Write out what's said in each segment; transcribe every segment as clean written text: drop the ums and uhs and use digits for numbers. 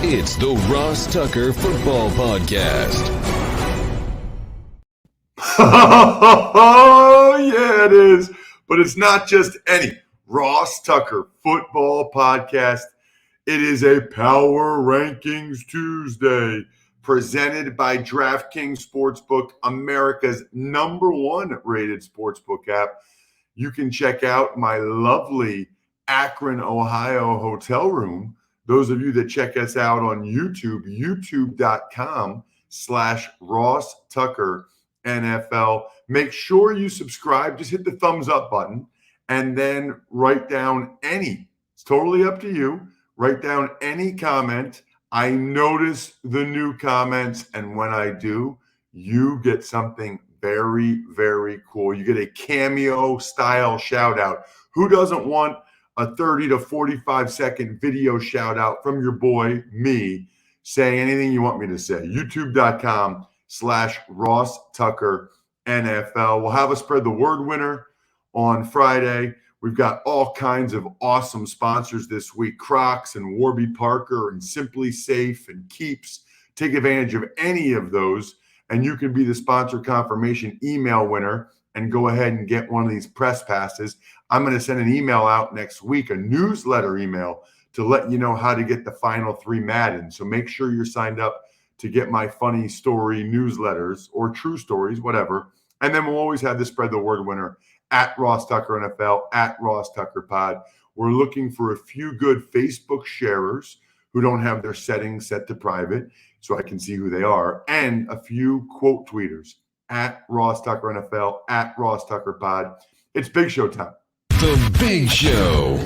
It's the Ross Tucker Football Podcast. Oh, yeah, it is. But it's not just any Ross Tucker Football Podcast. It is a Power Rankings Tuesday presented by DraftKings Sportsbook, America's #1 rated sportsbook app. You can check out my lovely Akron, Ohio hotel room. Those of you that check us out on YouTube, youtube.com/Ross Tucker NFL. Make sure you subscribe. Just hit the thumbs up button and then write down it's totally up to you. Write down any comment. I notice the new comments, and when I do, you get something very, very cool. You get a cameo style shout out. Who doesn't want a 30 to 45 second video shout out from your boy, me, saying anything you want me to say? youtube.com/Ross Tucker NFL. We'll have a spread the word winner on Friday. We've got all kinds of awesome sponsors this week: Crocs and Warby Parker and Simply Safe and Keeps. Take advantage of any of those, and you can be the sponsor confirmation email winner and go ahead and get one of these press passes. I'm going to send an email out next week, a newsletter email, to let you know how to get the final 3 Madden. So make sure you're signed up to get my funny story newsletters or true stories, whatever. And then we'll always have the spread the word winner at Ross Tucker NFL, at Ross Tucker Pod. We're looking for a few good Facebook sharers who don't have their settings set to private so I can see who they are, and a few quote tweeters at Ross Tucker NFL, at Ross Tucker Pod. It's Big Show time. The Big Show.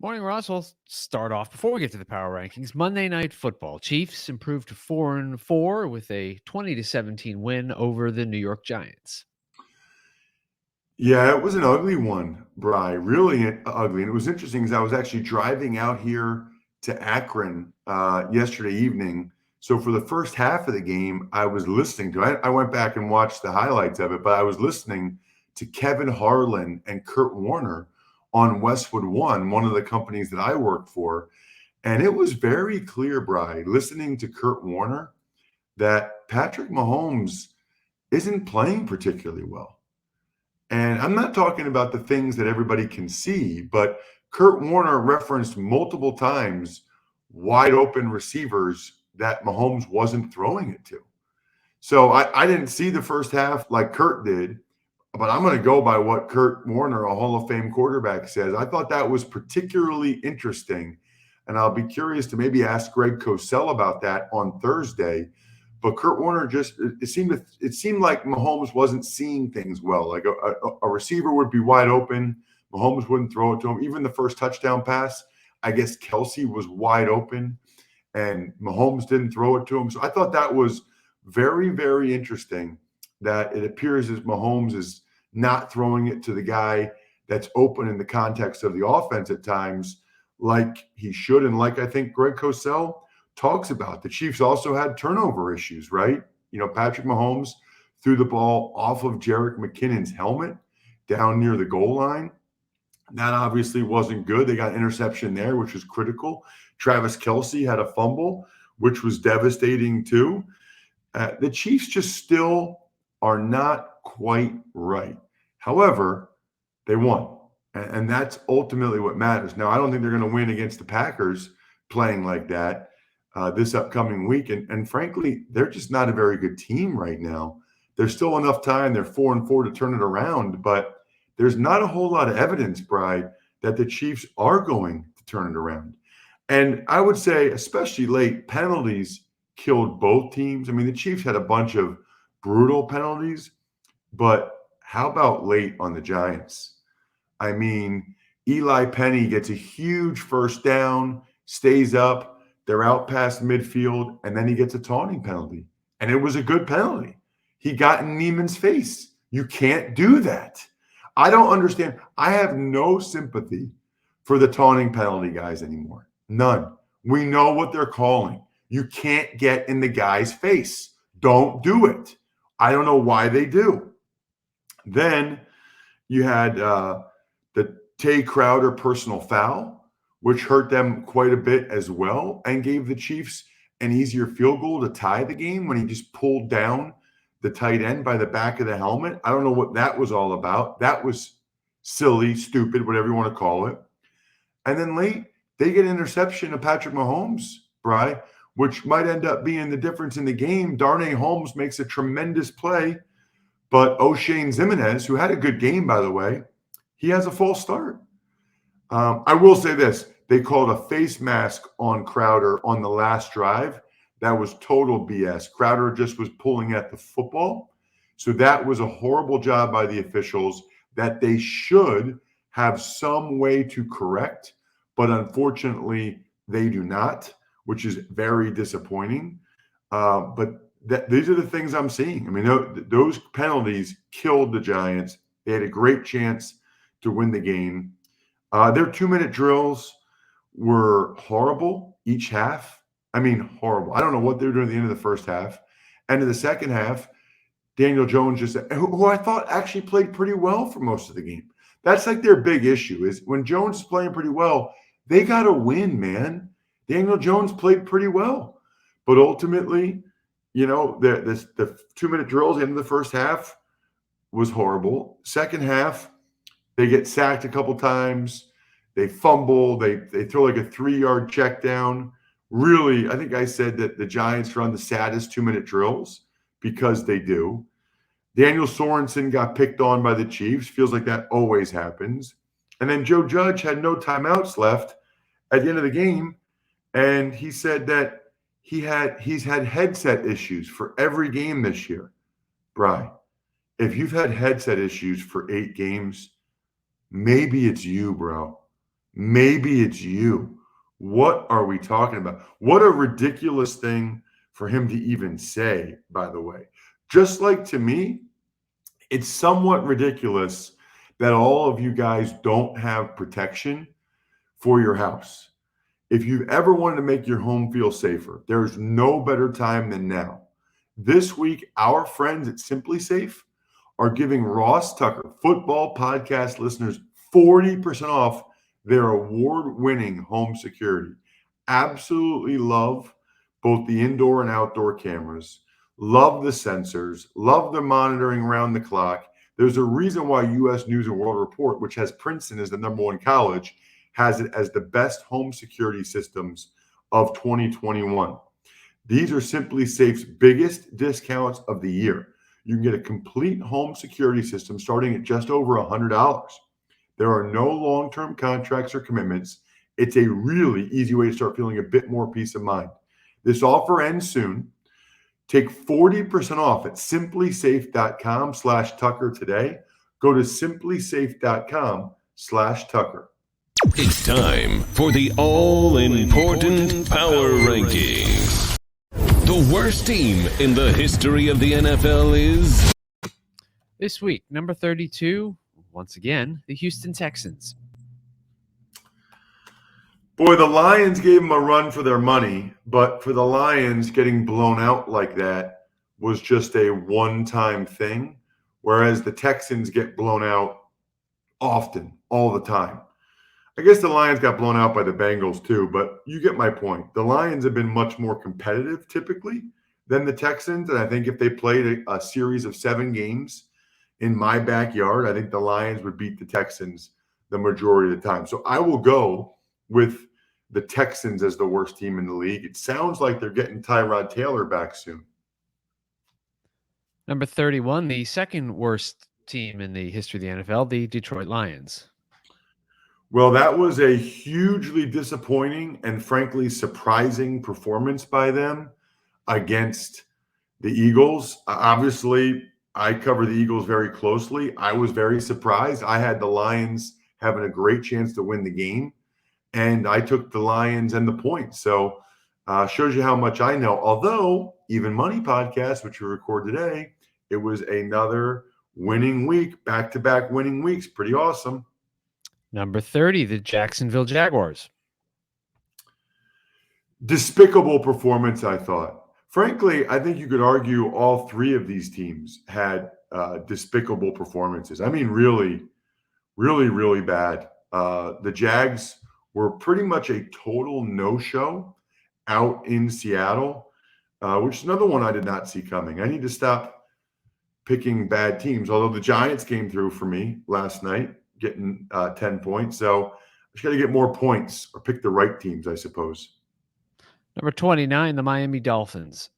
Morning, Ross. We'll start off before we get to the power rankings. Monday Night Football. Chiefs improved to 4-4 with a 20-17 win over the New York Giants. Yeah, it was an ugly one, Bri. Really ugly. And it was interesting because I was actually driving out here to Akron yesterday evening. So for the first half of the game, I was listening to it. I went back and watched the highlights of it, but I was listening to Kevin Harlan and Kurt Warner on Westwood One of the companies that I work for. And it was very clear, Bri, listening to Kurt Warner, that Patrick Mahomes isn't playing particularly well. And I'm not talking about the things that everybody can see, but Kurt Warner referenced multiple times wide open receivers that Mahomes wasn't throwing it to. So I didn't see the first half like Kurt did, but I'm going to go by what Kurt Warner, a Hall of Fame quarterback, says. I thought that was particularly interesting, and I'll be curious to maybe ask Greg Cosell about that on Thursday. But Kurt Warner it seemed like Mahomes wasn't seeing things well. Like a receiver would be wide open, Mahomes wouldn't throw it to him. Even the first touchdown pass, I guess Kelsey was wide open, and Mahomes didn't throw it to him. So I thought that was very, very interesting, that it appears as Mahomes is not throwing it to the guy that's open in the context of the offense at times like he should. And like I think Greg Cosell talks about, the Chiefs also had turnover issues, right? You know, Patrick Mahomes threw the ball off of Jerick McKinnon's helmet down near the goal line. That obviously wasn't good. They got interception there, which was critical. Travis Kelce had a fumble, which was devastating too. The Chiefs just still are not quite right. However, they won, and that's ultimately what matters. Now, I don't think they're going to win against the Packers playing like that this upcoming week, and frankly, they're just not a very good team right now. There's still enough time. They're 4-4 to turn it around, but there's not a whole lot of evidence, Bride, that the Chiefs are going to turn it around. And I would say, especially late, penalties killed both teams. I mean, the Chiefs had a bunch of brutal penalties, but how about late on the Giants? I mean, Eli Penny gets a huge first down, stays up, they're out past midfield, and then he gets a taunting penalty. And it was a good penalty. He got in Neiman's face. You can't do that. I don't understand. I have no sympathy for the taunting penalty guys anymore. None. We know what they're calling. You can't get in the guy's face. Don't do it. I don't know why they do. Then you had the Tay Crowder personal foul, which hurt them quite a bit as well and gave the Chiefs an easier field goal to tie the game when he just pulled down the tight end by the back of the helmet. I don't know what that was all about. That was silly, stupid, whatever you want to call it. And then late, they get an interception of Patrick Mahomes, Bri, which might end up being the difference in the game. Darnay Holmes makes a tremendous play, but O'Shane Ximines, who had a good game, by the way, he has a false start. I will say this. They called a face mask on Crowder on the last drive. That was total BS. Crowder just was pulling at the football. So that was a horrible job by the officials that they should have some way to correct, but unfortunately they do not, which is very disappointing. But these are the things I'm seeing. I mean, those penalties killed the Giants. They had a great chance to win the game. Their 2-minute drills were horrible each half. I mean, horrible. I don't know what they were doing at the end of the first half. And in the second half, Daniel Jones, who I thought actually played pretty well for most of the game. That's like their big issue is when Jones is playing pretty well, they got to win, man. Daniel Jones played pretty well. But ultimately, the 2-minute drills at the end of the first half was horrible. Second half, they get sacked a couple times. They fumble. They throw like a 3-yard check down. Really, I think I said that the Giants run the saddest 2-minute drills because they do. Daniel Sorensen got picked on by the Chiefs. Feels like that always happens. And then Joe Judge had no timeouts left at the end of the game. And he said that he's had headset issues for every game this year. Bri, if you've had headset issues for 8 games, maybe it's you, bro. Maybe it's you. What are we talking about? What a ridiculous thing for him to even say, by the way. Just like to me, it's somewhat ridiculous that all of you guys don't have protection for your house. If you've ever wanted to make your home feel safer, there's no better time than now. This week, our friends at Simply Safe are giving Ross Tucker football podcast listeners 40% off their award-winning home security. Absolutely love both the indoor and outdoor cameras. Love the sensors. Love the monitoring around the clock. There's a reason why U.S. News and World Report, which has Princeton as the #1 college, has it as the best home security systems of 2021. These are Simply Safe's biggest discounts of the year. You can get a complete home security system starting at just over $100. There are no long-term contracts or commitments. It's a really easy way to start feeling a bit more peace of mind. This offer ends soon. Take 40% off at simplysafe.com/Tucker today. Go to simplysafe.com/Tucker. It's time for the all-important Power Rankings. The worst team in the history of the NFL is... This week, number 32, once again, the Houston Texans. Boy, the Lions gave them a run for their money, but for the Lions, getting blown out like that was just a one-time thing, whereas the Texans get blown out often, all the time. I guess the Lions got blown out by the Bengals too, but you get my point. The Lions have been much more competitive typically than the Texans, and I think if they played a series of 7 games in my backyard, I think the Lions would beat the Texans the majority of the time. So I will go with the Texans as the worst team in the league. It sounds like they're getting Tyrod Taylor back soon. Number 31, the second worst team in the history of the NFL, the Detroit Lions. Well, that was a hugely disappointing and frankly surprising performance by them against the Eagles. Obviously, I cover the Eagles very closely. I was very surprised. I had the Lions having a great chance to win the game, and I took the Lions and the points. So shows you how much I know. Although, Even Money Podcast, which we record today, it was another winning week, back-to-back winning weeks. Pretty awesome. Number 30, the Jacksonville Jaguars. Despicable performance, I thought. Frankly, I think you could argue all 3 of these teams had despicable performances. I mean, really, really, really bad. The Jags were pretty much a total no-show out in Seattle, which is another one I did not see coming. I need to stop picking bad teams, although the Giants came through for me last night, getting 10 points. So I just got to get more points or pick the right teams, I suppose. Number 29, the Miami Dolphins.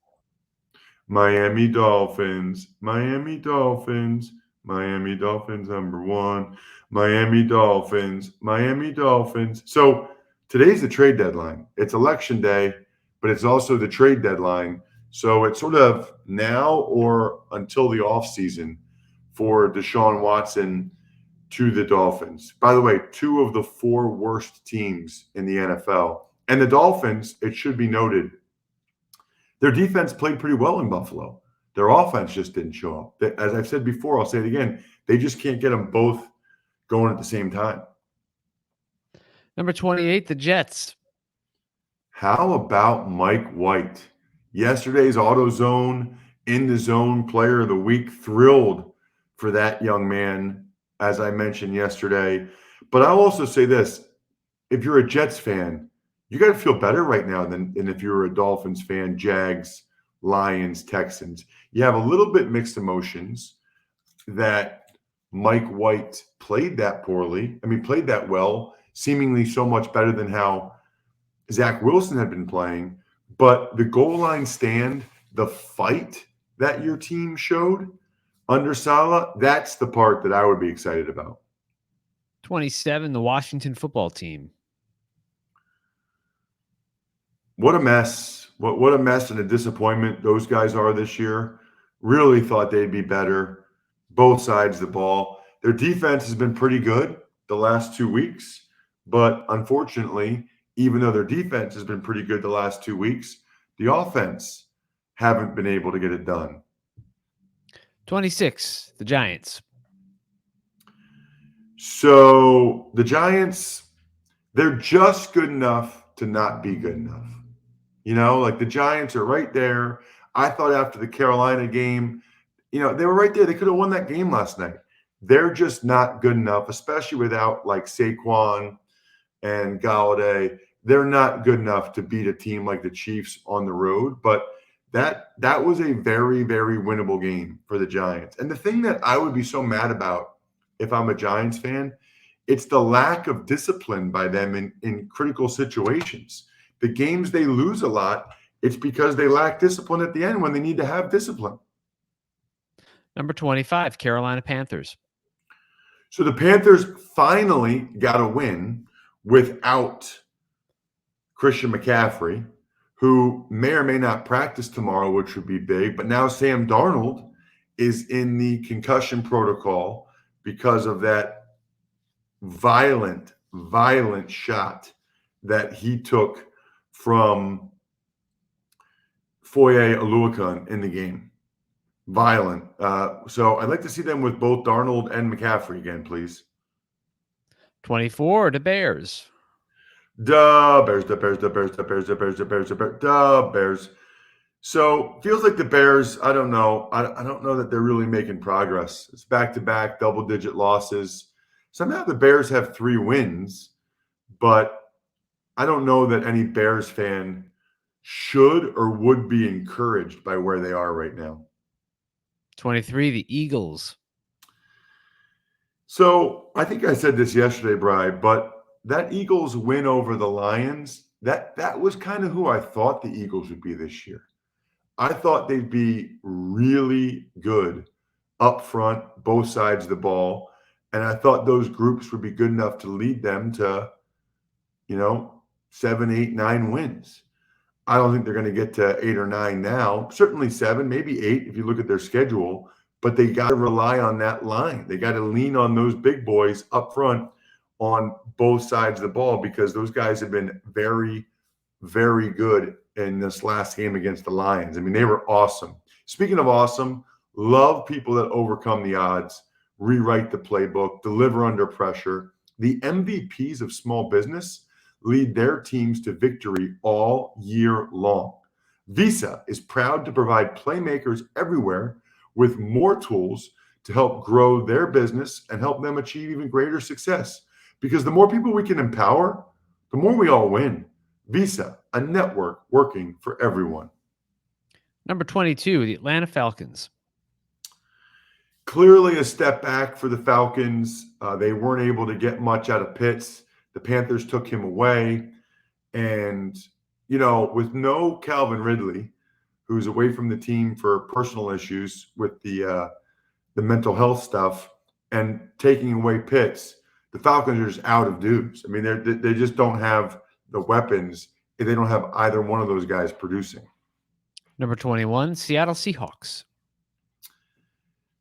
Miami Dolphins, Miami Dolphins, Miami Dolphins number 1, Miami Dolphins, Miami Dolphins. So today's the trade deadline. It's election day, but it's also the trade deadline. So it's sort of now or until the offseason for Deshaun Watson to the Dolphins. By the way, 2 of the 4 worst teams in the NFL. And the Dolphins, it should be noted, their defense played pretty well in Buffalo. Their offense just didn't show up. As I've said before, I'll say it again, they just can't get them both going at the same time. Number 28, the Jets. How about Mike White? Yesterday's AutoZone in the Zone Player of the Week. Thrilled for that young man, as I mentioned yesterday. But I'll also say this. If you're a Jets fan, you got to feel better right now than if you're a Dolphins fan, Jags, Lions, Texans. You have a little bit mixed emotions that Mike White played that poorly. I mean, played that well, seemingly so much better than how Zach Wilson had been playing. But the goal line stand, the fight that your team showed under Saleh, that's the part that I would be excited about. 27, the Washington football team. What a mess. What a mess and a disappointment those guys are this year. Really thought they'd be better, both sides of the ball. Their defense has been pretty good the last 2 weeks, but unfortunately, even though their defense has been pretty good the last 2 weeks, the offense haven't been able to get it done. 26, the Giants. So the Giants, they're just good enough to not be good enough. You know, like the Giants are right there. I thought after the Carolina game, they were right there. They could have won that game last night. They're just not good enough, especially without like Saquon and Galladay. They're not good enough to beat a team like the Chiefs on the road. But that was a very, very winnable game for the Giants. And the thing that I would be so mad about if I'm a Giants fan, it's the lack of discipline by them in critical situations. The games they lose a lot, it's because they lack discipline at the end when they need to have discipline. Number 25, Carolina Panthers. So the Panthers finally got a win without Christian McCaffrey, who may or may not practice tomorrow, which would be big. But now Sam Darnold is in the concussion protocol because of that violent shot that he took from Foye Oluokun in the game. Violent. So I'd like to see them with both Darnold and McCaffrey again, please. 24, the Bears. The Bears. So feels like the Bears, I don't know. I don't know that they're really making progress. It's back-to-back double-digit losses. Somehow the Bears have 3 wins, but I don't know that any Bears fan should or would be encouraged by where they are right now. 23, the Eagles. So I think I said this yesterday, Bri, but that Eagles win over the Lions, that was kind of who I thought the Eagles would be this year. I thought they'd be really good up front, both sides of the ball. And I thought those groups would be good enough to lead them to, 7, 8, 9 wins. I don't think they're going to get to 8 or 9 now. Certainly 7, maybe 8 if you look at their schedule. But they got to rely on that line. They got to lean on those big boys up front on both sides of the ball because those guys have been very, very good in this last game against the Lions. I mean, they were awesome. Speaking of awesome, love people that overcome the odds, rewrite the playbook, deliver under pressure. The MVPs of small business lead their teams to victory all year long. Visa is proud to provide playmakers everywhere with more tools to help grow their business and help them achieve even greater success. Because the more people we can empower, the more we all win. Visa, a network working for everyone. Number 22, the Atlanta Falcons. Clearly a step back for the Falcons. They weren't able to get much out of Pitts. The Panthers took him away. And, with no Calvin Ridley, who's away from the team for personal issues with the mental health stuff, and taking away Pitts, the Falcons are just out of dudes. I mean, they just don't have the weapons if they don't have either one of those guys producing. Number 21, Seattle Seahawks.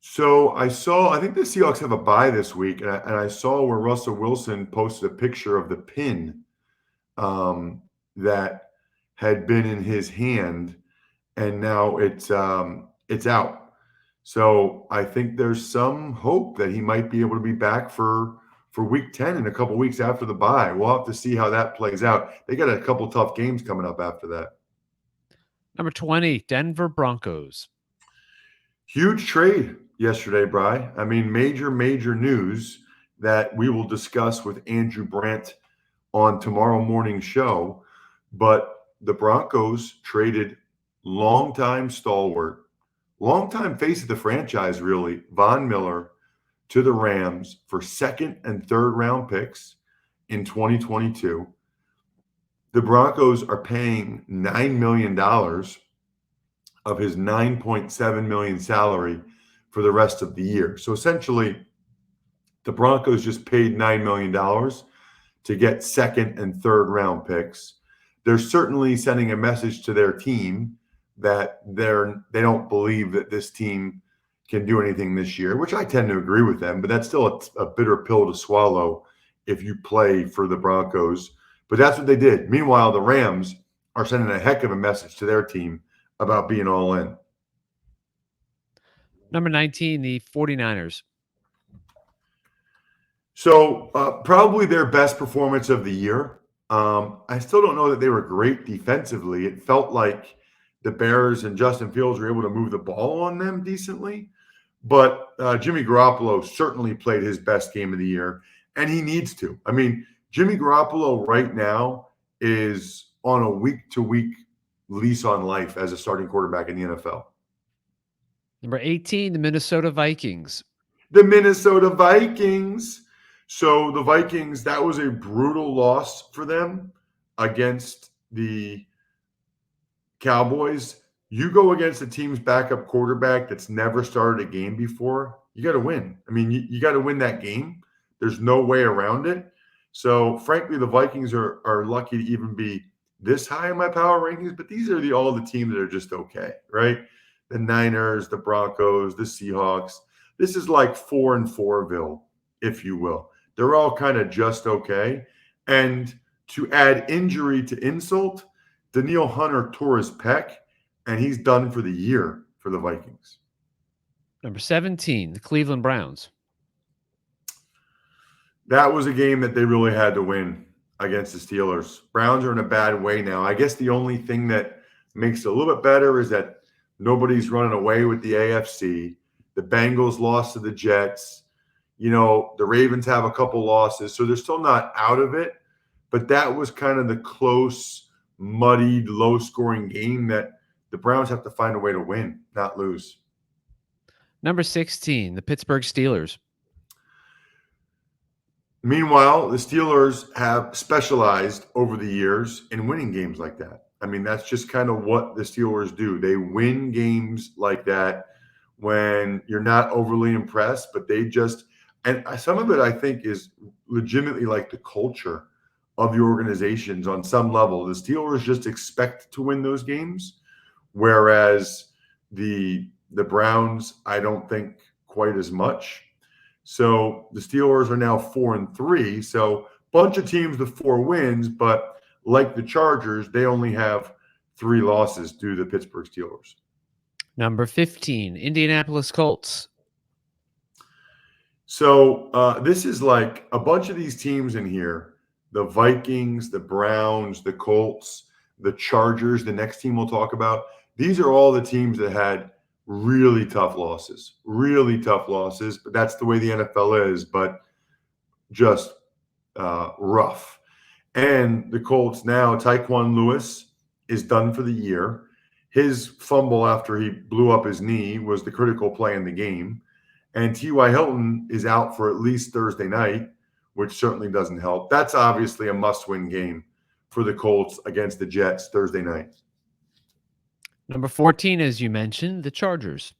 So I think the Seahawks have a bye this week, and I saw where Russell Wilson posted a picture of the pin that had been in his hand, and now it's out. So I think there's some hope that he might be able to be back for week 10 in a couple weeks after the bye. We'll have to see how that plays out. They got a couple tough games coming up after that. Number 20, Denver Broncos. Huge trade yesterday, Bri. I mean, major news that we will discuss with Andrew Brandt on tomorrow morning's show. But the Broncos traded longtime stalwart, longtime face of the franchise, really, Von Miller, to the Rams for second and third round picks in 2022. The Broncos are paying $9 million of his $9.7 million salary for the rest of the year. So essentially, the Broncos just paid $9 million to get second and third round picks. They're certainly sending a message to their team that they don't believe that this team can do anything this year, which I tend to agree with them, but that's still a bitter pill to swallow if you play for the Broncos. But that's what they did. Meanwhile, the Rams are sending a heck of a message to their team about being all in. Number 19, the 49ers. So probably their best performance of the year. I still don't know that they were great defensively. It felt like the Bears and Justin Fields were able to move the ball on them decently. But Jimmy Garoppolo certainly played his best game of the year, and he needs to. I mean, Jimmy Garoppolo right now is on a week-to-week lease on life as a starting quarterback in the NFL. Number 18, the Minnesota Vikings. The Minnesota Vikings. So the Vikings, that was a brutal loss for them against the Cowboys. You go against a team's backup quarterback that's never started a game before, you got to win. I mean, you got to win that game. There's no way around it. So, frankly, the Vikings are lucky to even be this high in my power rankings, but these are all the teams that are just okay, right? The Niners, the Broncos, the Seahawks. This is like 4-4ville, if you will. They're all kind of just okay. And to add injury to insult, Danielle Hunter tore his pec, and he's done for the year for the Vikings. Number 17, the Cleveland Browns. That was a game that they really had to win against the Steelers. Browns are in a bad way now. I guess the only thing that makes it a little bit better is that nobody's running away with the AFC. The Bengals lost to the Jets. The Ravens have a couple losses, so they're still not out of it. But that was kind of the close, muddied, low-scoring game that the Browns have to find a way to win, not lose. Number 16, the Pittsburgh Steelers. Meanwhile, the Steelers have specialized over the years in winning games like that. I mean, that's just kind of what the Steelers do. They win games like that when you're not overly impressed, but they just – and some of it, I think, is legitimately like the culture of the organizations on some level. The Steelers just expect to win those games, whereas the Browns, I don't think quite as much. So the Steelers are now 4-3. So bunch of teams with 4 wins, but like the Chargers, they only have 3 losses due to the Pittsburgh Steelers. Number 15, Indianapolis Colts. So this is like a bunch of these teams in here, the Vikings, the Browns, the Colts, the Chargers, the next team we'll talk about. These are all the teams that had really tough losses, but that's the way the NFL is, but just rough. And the Colts now, Tyquan Lewis is done for the year. His fumble after he blew up his knee was the critical play in the game. And T.Y. Hilton is out for at least Thursday night, which certainly doesn't help. That's obviously a must-win game for the Colts against the Jets Thursday night. Number 14, as you mentioned, the Chargers.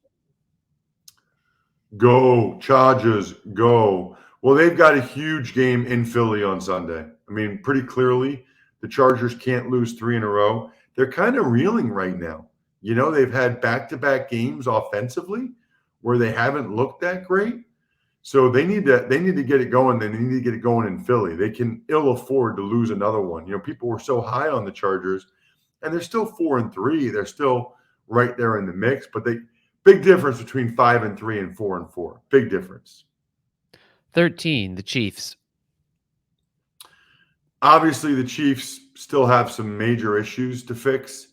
Go, Chargers, go. Well, they've got a huge game in Philly on Sunday. I mean, pretty clearly, the Chargers can't lose 3 in a row. They're kind of reeling right now. You know, they've had back-to-back games offensively where they haven't looked that great. So they need to get it going. They need to get it going in Philly. They can ill afford to lose another one. You know, people were so high on the Chargers, and they're still 4-3. They're still right there in the mix, but big difference between 5-3 and 4-4. Big difference. 13, the Chiefs. Obviously, the Chiefs still have some major issues to fix.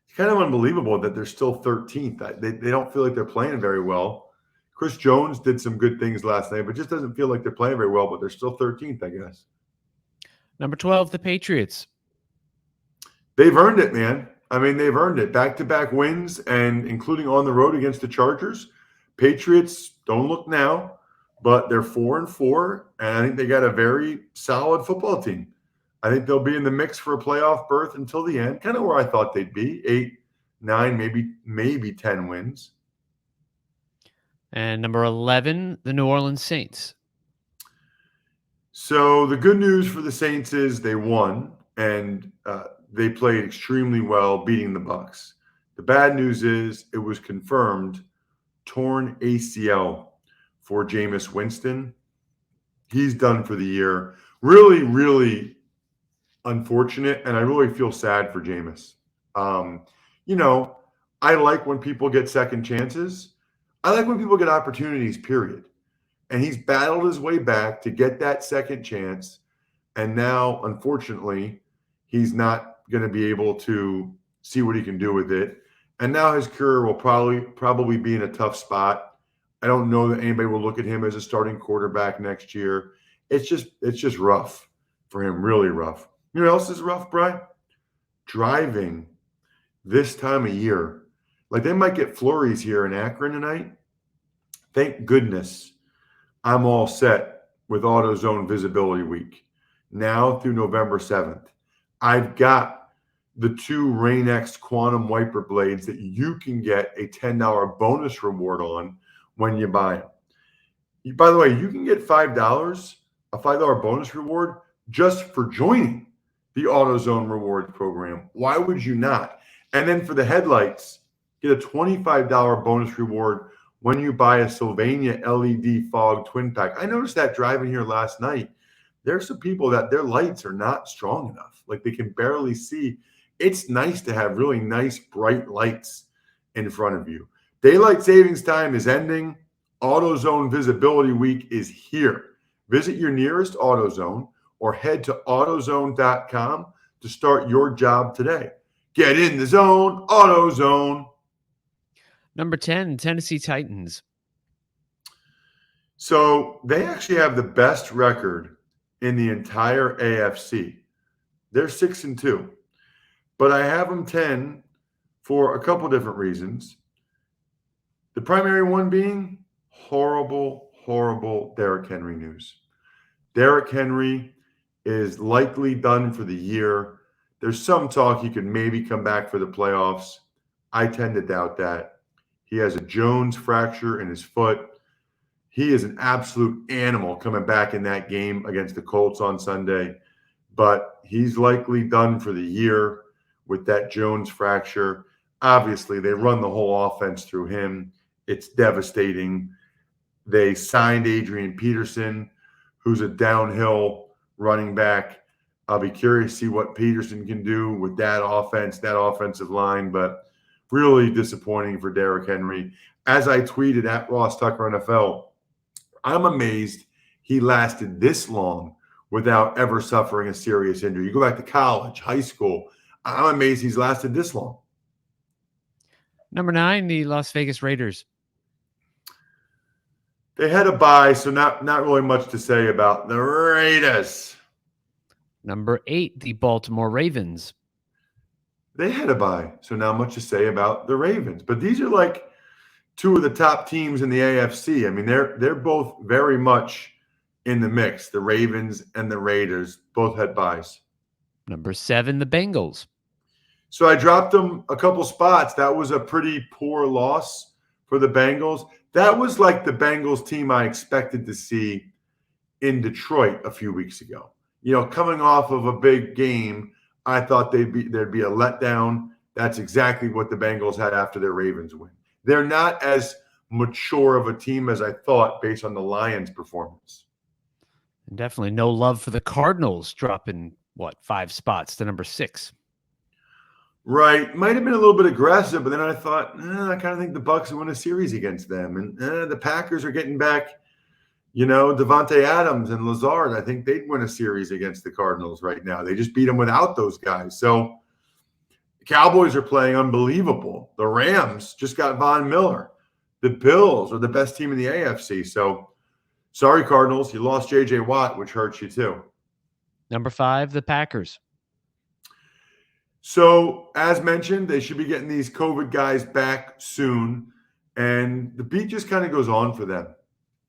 It's kind of unbelievable that they're still 13th. They don't feel like they're playing very well. Chris Jones did some good things last night, but just doesn't feel like they're playing very well, but they're still 13th, I guess. Number 12, the Patriots. They've earned it, man. I mean, they've earned it. Back-to-back wins, and including on the road against the Chargers. Patriots, don't look now, but they're 4-4, and I think they got a very solid football team. I think they'll be in the mix for a playoff berth until the end, kind of where I thought they'd be, 8, 9, maybe 10 wins. And number 11, the New Orleans Saints. So the good news for the Saints is they won, and they played extremely well, beating the Bucs. The bad news is it was confirmed torn ACL for Jameis Winston. He's done for the year. Really, really unfortunate, and I really feel sad for Jameis. You know, I like when people get second chances. I like when people get opportunities, period. And he's battled his way back to get that second chance. And now, unfortunately, he's not going to be able to see what he can do with it. And now his career will probably be in a tough spot. I don't know that anybody will look at him as a starting quarterback next year. It's just rough for him, really rough. You know what else is rough, Brian? Driving this time of year. Like, they might get flurries here in Akron tonight. Thank goodness I'm all set with AutoZone Visibility Week. Now through November 7th. I've got the 2 Rain-X Quantum Wiper blades that you can get a $10 bonus reward on when you buy them. By the way, you can get a $5 bonus reward just for joining the AutoZone Rewards program. Why would you not? And then for the headlights, get a $25 bonus reward when you buy a Sylvania LED fog twin pack. I noticed that driving here last night. There's some people that their lights are not strong enough. Like, they can barely see. It's nice to have really nice, bright lights in front of you. Daylight savings time is ending. AutoZone Visibility Week is here. Visit your nearest AutoZone or head to AutoZone.com to start your job today. Get in the zone, AutoZone. Number 10, Tennessee Titans. So they actually have the best record in the entire AFC. They're 6-2. But I have them 10 for a couple different reasons. The primary one being horrible Derrick Henry news. Derrick Henry is likely done for the year. There's some talk he could maybe come back for the playoffs. I tend to doubt that. He has a Jones fracture in his foot. He is an absolute animal coming back in that game against the Colts on Sunday. But he's likely done for the year with that Jones fracture. Obviously, they run the whole offense through him. It's devastating. They signed Adrian Peterson, who's a downhill running back. I'll be curious to see what Peterson can do with that offense, that offensive line, but really disappointing for Derrick Henry. As I tweeted at Ross Tucker NFL, I'm amazed he lasted this long without ever suffering a serious injury. You go back to college, high school, I'm amazed he's lasted this long. Number 9, the Las Vegas Raiders. They had a bye, so not really much to say about the Raiders. Number 8, the Baltimore Ravens. They had a bye, so not much to say about the Ravens. But these are like two of the top teams in the AFC. I mean, they're both very much in the mix. The Ravens and the Raiders both had byes. Number 7, the Bengals. So I dropped them a couple spots. That was a pretty poor loss for the Bengals. That was like the Bengals team I expected to see in Detroit a few weeks ago. You know, coming off of a big game, I thought there'd be a letdown. That's exactly what the Bengals had after their Ravens win. They're not as mature of a team as I thought based on the Lions' performance. And definitely no love for the Cardinals, dropping, 5 spots to number 6. Right. Might have been a little bit aggressive, but then I thought, I kind of think the Bucs will win a series against them. And the Packers are getting back, Devontae Adams and Lazard. I think they'd win a series against the Cardinals right now. They just beat them without those guys. So the Cowboys are playing unbelievable. The Rams just got Von Miller. The Bills are the best team in the AFC. So sorry, Cardinals, you lost J.J. Watt, which hurts you too. Number 5, the Packers. So, as mentioned, they should be getting these COVID guys back soon, and the beat just kind of goes on for them.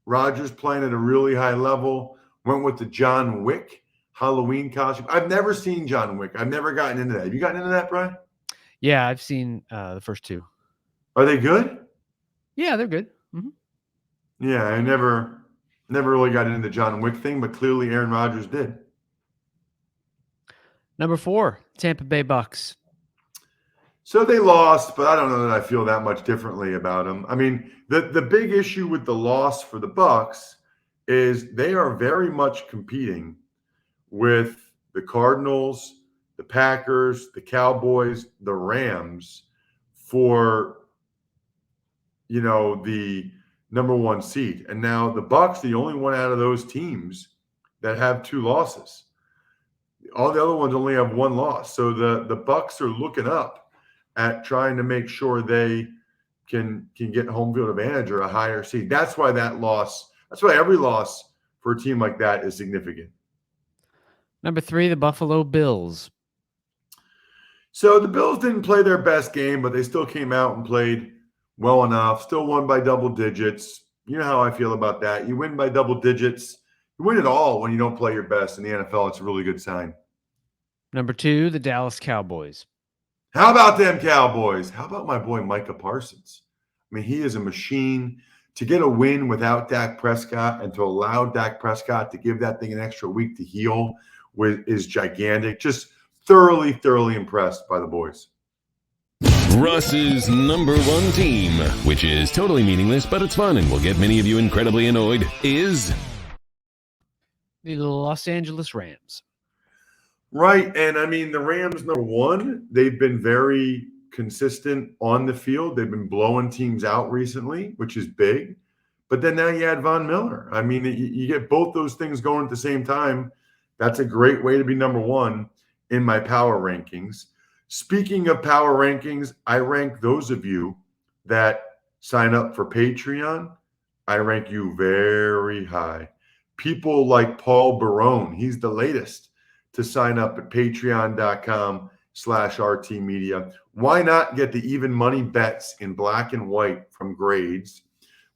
Rodgers playing at a really high level, went with the John Wick Halloween costume. I've never seen John Wick. I've never gotten into that. Have you gotten into that, Brian? Yeah, I've seen the first 2. Are they good? Yeah, they're good. Mm-hmm. Yeah, I never really got into the John Wick thing, but clearly Aaron Rodgers did. Number 4, Tampa Bay Bucks. So they lost, but I don't know that I feel that much differently about them. I mean, the big issue with the loss for the Bucks is they are very much competing with the Cardinals, the Packers, the Cowboys, the Rams for, the number 1 seed. And now the Bucks, the only one out of those teams that have 2 losses. All the other ones only have 1 loss. So the Bucks are looking up at trying to make sure they can get home field advantage or a higher seed. That's why every loss for a team like that is significant. Number 3, the Buffalo Bills. So the Bills didn't play their best game, but they still came out and played well enough, still won by double digits. You know how I feel about that. You win by double digits. You win it all when you don't play your best in the NFL. It's a really good sign. Number 2, the Dallas Cowboys. How about them Cowboys? How about my boy Micah Parsons? I mean, he is a machine. To get a win without Dak Prescott and to allow Dak Prescott to give that thing an extra week to heal is gigantic. Just thoroughly impressed by the boys. Russ's number 1 team, which is totally meaningless, but it's fun and will get many of you incredibly annoyed, is the Los Angeles Rams. Right. And I mean, the Rams, number 1, they've been very consistent on the field. They've been blowing teams out recently, which is big. But then now you add Von Miller. I mean, you get both those things going at the same time. That's a great way to be number 1 in my power rankings. Speaking of power rankings, I rank those of you that sign up for Patreon. I rank you very high. People like Paul Barone, he's the latest to sign up at patreon.com/RTmedia. Why not get the even money bets in black and white from Grades?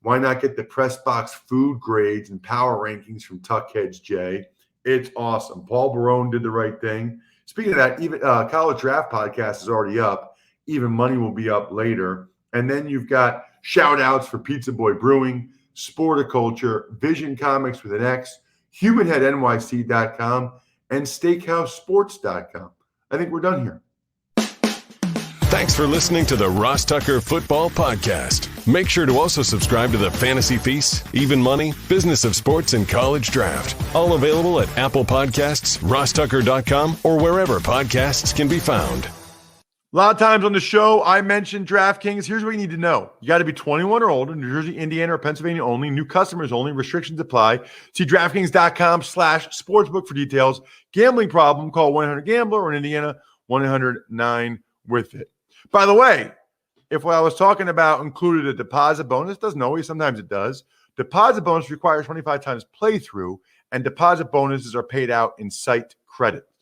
Why not get the press box food grades and power rankings from Tuckheads J? It's awesome. Paul Barone did the right thing. Speaking of that, even College Draft Podcast is already up. Even Money will be up later. And then you've got shout outs for Pizza Boy Brewing, Sporticulture, Vision Comics with an X, HumanHeadNYC.com, and SteakhouseSports.com. I think we're done here. Thanks for listening to the Ross Tucker Football Podcast. Make sure to also subscribe to the Fantasy Feast, Even Money, Business of Sports, and College Draft. All available at Apple Podcasts, RossTucker.com, or wherever podcasts can be found. A lot of times on the show, I mentioned DraftKings. Here's what you need to know. You got to be 21 or older, New Jersey, Indiana, or Pennsylvania only. New customers only. Restrictions apply. See DraftKings.com/sportsbook for details. Gambling problem, call 1-800-GAMBLER, or in Indiana, 1-800-9-WITH-IT. By the way, if what I was talking about included a deposit bonus, doesn't always, sometimes it does. Deposit bonus requires 25 times playthrough, and deposit bonuses are paid out in site credit.